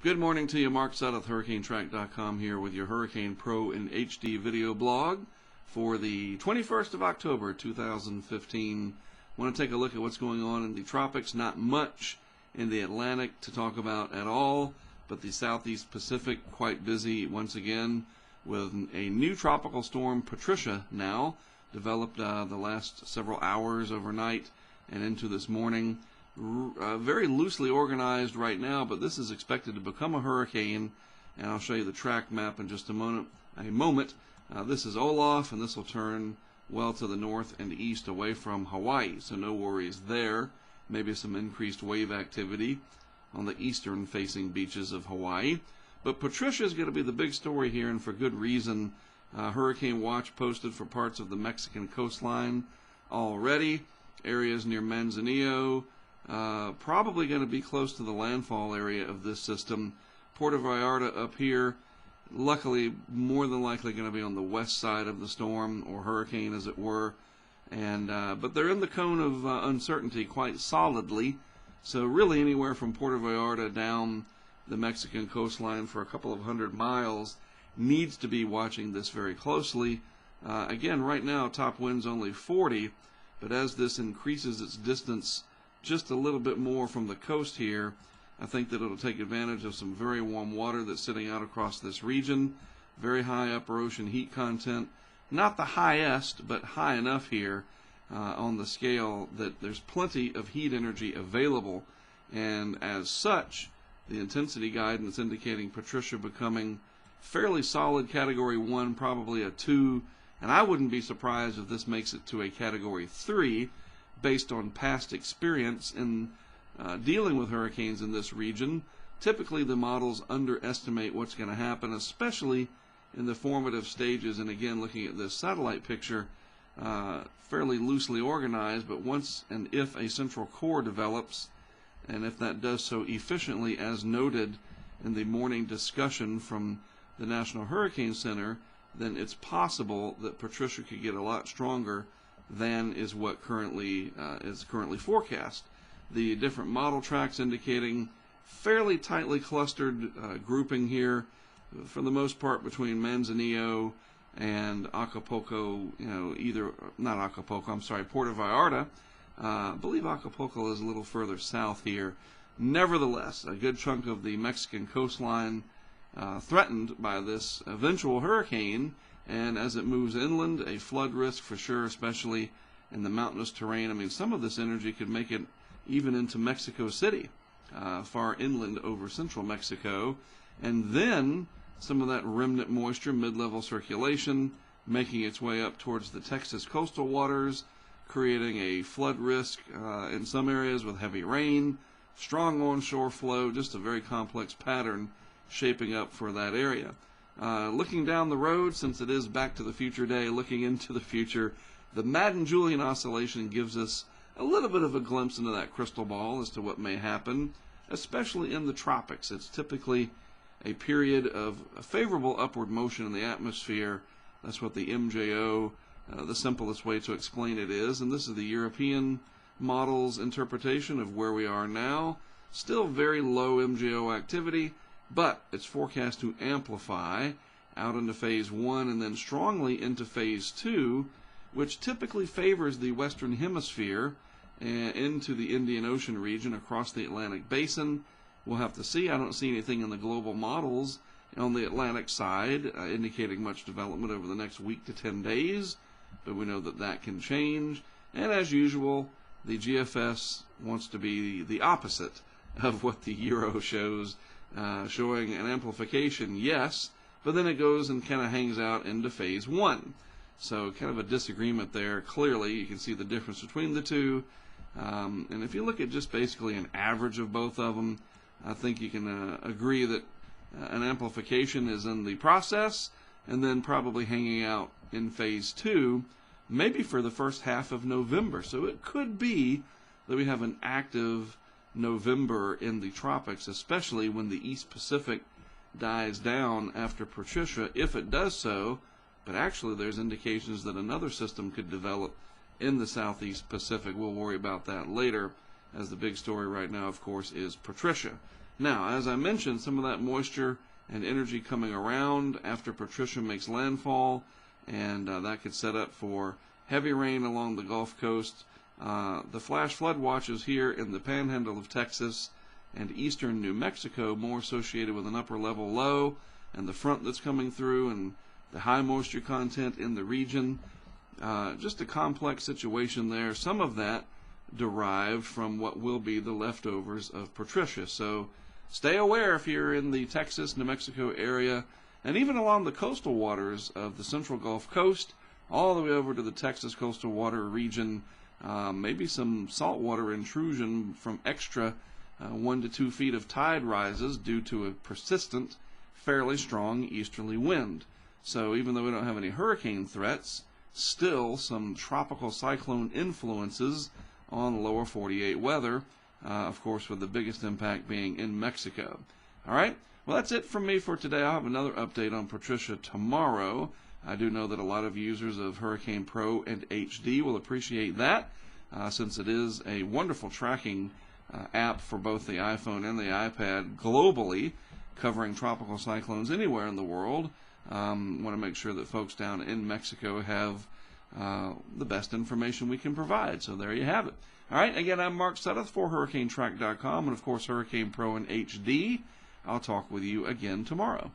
Good morning to you, Mark Sudduth, HurricaneTrack.com here with your Hurricane Pro in HD video blog for the 21st of October, 2015. I want to take a look at what's going on in the tropics. Not much in the Atlantic to talk about at all, but the Southeast Pacific quite busy once again with a new Tropical Storm Patricia now developed the last several hours overnight and into this morning. Very loosely organized right now, but this is expected to become a hurricane, and I'll show you the track map in just a moment. This is Olaf, and this will turn well to the north and east away from Hawaii, so no worries there. Maybe some increased wave activity on the eastern facing beaches of Hawaii. But Patricia is going to be the big story here, and for good reason. Hurricane watch posted for parts of the Mexican coastline already. Areas near Manzanillo, probably going to be close to the landfall area of this system. Puerto Vallarta up here, luckily more than likely going to be on the west side of the storm, or hurricane as it were. But they're in the cone of uncertainty quite solidly. So really anywhere from Puerto Vallarta down the Mexican coastline for a couple of 100 miles needs to be watching this very closely. Again, right now top wind's only 40, but as this increases its distance just a little bit more from the coast here, I think that it'll take advantage of some very warm water that's sitting out across this region. Very high upper ocean heat content. Not the highest, but high enough here on the scale that there's plenty of heat energy available. And as such, the intensity guidance indicating Patricia becoming fairly solid Category 1, probably a 2. And I wouldn't be surprised if this makes it to a Category 3, based on past experience in dealing with hurricanes in this region. Typically the models underestimate what's going to happen, especially in the formative stages. And again, looking at this satellite picture, fairly loosely organized, but once and if a central core develops, and if that does so efficiently as noted in the morning discussion from the National Hurricane Center, then it's possible that Patricia could get a lot stronger than is what currently forecast. The different model tracks indicating fairly tightly clustered grouping here, for the most part between Manzanillo and Acapulco. Puerto Vallarta. I believe Acapulco is a little further south here. Nevertheless, a good chunk of the Mexican coastline threatened by this eventual hurricane, and as it moves inland, a flood risk for sure, especially in the mountainous terrain. I mean, some of this energy could make it even into Mexico City, far inland over central Mexico, and then some of that remnant moisture, mid-level circulation, making its way up towards the Texas coastal waters, creating a flood risk in some areas with heavy rain, strong onshore flow, just a very complex pattern shaping up for that area. Looking down the road, since it is Back to the Future Day, looking into the future, the Madden-Julian oscillation gives us a little bit of a glimpse into that crystal ball as to what may happen, especially in the tropics. It's typically a period of a favorable upward motion in the atmosphere. That's what the MJO, the simplest way to explain it is, and this is the European model's interpretation of where we are now. Still very low MJO activity, but it's forecast to amplify out into Phase 1 and then strongly into Phase 2, which typically favors the Western Hemisphere and into the Indian Ocean region across the Atlantic Basin. We'll have to see. I don't see anything in the global models on the Atlantic side indicating much development over the next week to 10 days, but we know that that can change. And as usual, the GFS wants to be the opposite of what the Euro shows, showing an amplification, yes, but then it goes and kind of hangs out into Phase 1. So kind of a disagreement there. Clearly, you can see the difference between the two. And if you look at just basically an average of both of them, I think you can agree that an amplification is in the process, and then probably hanging out in Phase 2, maybe for the first half of November. So it could be that we have an active November in the tropics, especially when the East Pacific dies down after Patricia, if it does so. But actually there's indications that another system could develop in the Southeast Pacific. We'll worry about that later, as the big story right now, of course, is Patricia. Now, as I mentioned, some of that moisture and energy coming around after Patricia makes landfall, and that could set up for heavy rain along the Gulf Coast. The flash flood watches here in the panhandle of Texas and eastern New Mexico, more associated with an upper level low and the front that's coming through and the high moisture content in the region. Just a complex situation there. Some of that derived from what will be the leftovers of Patricia. So stay aware if you're in the Texas, New Mexico area, and even along the coastal waters of the central Gulf Coast, all the way over to the Texas coastal water region. Maybe some saltwater intrusion from extra 1 to 2 feet of tide rises due to a persistent, fairly strong easterly wind. So even though we don't have any hurricane threats, still some tropical cyclone influences on lower 48 weather, of course with the biggest impact being in Mexico. All right, well that's it from me for today. I'll have another update on Patricia tomorrow. I do know that a lot of users of Hurricane Pro and HD will appreciate that, since it is a wonderful tracking app for both the iPhone and the iPad globally, covering tropical cyclones anywhere in the world. Want to make sure that folks down in Mexico have the best information we can provide. So there you have it. All right, again, I'm Mark Sudduth for HurricaneTrack.com and, of course, Hurricane Pro and HD. I'll talk with you again tomorrow.